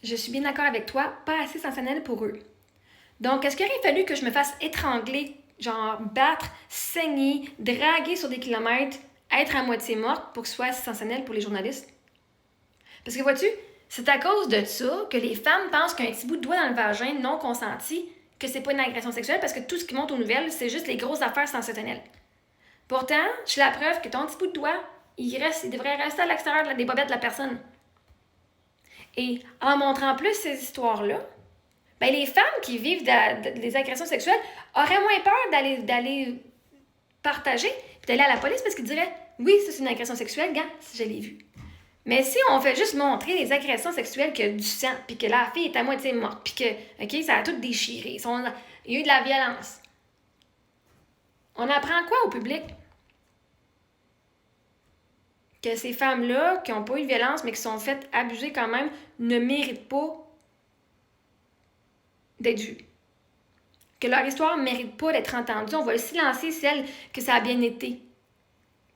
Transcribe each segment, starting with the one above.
je suis bien d'accord avec toi, pas assez sensationnel pour eux. Donc, est-ce qu'il aurait fallu que je me fasse étrangler, genre battre, saigner, draguer sur des kilomètres, être à moitié morte pour que ce soit sensationnel pour les journalistes? Parce que vois-tu, c'est à cause de ça que les femmes pensent qu'un petit bout de doigt dans le vagin non consenti, que c'est pas une agression sexuelle parce que tout ce qui monte aux nouvelles, c'est juste les grosses affaires sensationnelles. Pourtant, j'ai la preuve que ton petit bout de doigt, il devrait rester à l'extérieur des bobettes de la personne. Et en montrant plus ces histoires-là, ben les femmes qui vivent des agressions sexuelles auraient moins peur d'aller partager puis d'aller à la police parce qu'ils diraient oui, ça c'est une agression sexuelle, gars, si je l'ai vu. Mais si on fait juste montrer les agressions sexuelles que du sang, puis que la fille est à moitié morte, puis que, OK, ça a tout déchiré, il y a eu de la violence, on apprend quoi au public? Que ces femmes-là, qui n'ont pas eu de violence, mais qui sont faites abuser quand même, ne méritent pas d'être vues. Que leur histoire ne mérite pas d'être entendue. On va silencer celle que ça a bien été.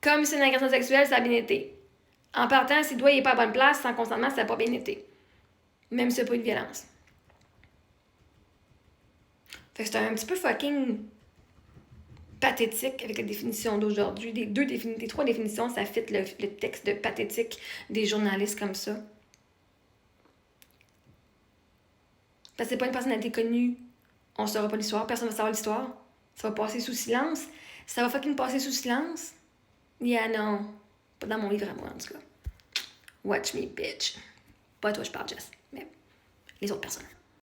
Comme c'est une agression sexuelle, ça a bien été. En partant, si le doigt n'est pas à bonne place, sans consentement, ça n'a pas bien été. Même si c'est pas une violence. Fait que c'est un petit peu fucking pathétique avec la définition d'aujourd'hui. Des trois définitions, ça fit le texte de pathétique des journalistes comme ça. Parce que c'est pas une personnalité connue. On saura pas l'histoire, personne va savoir l'histoire. Ça va passer sous silence. Ça va fucking passer sous silence. Yeah, non. Pas dans mon livre à moi, en tout cas. Watch me, bitch. Pas à toi, je parle, Jess. Mais les autres personnes.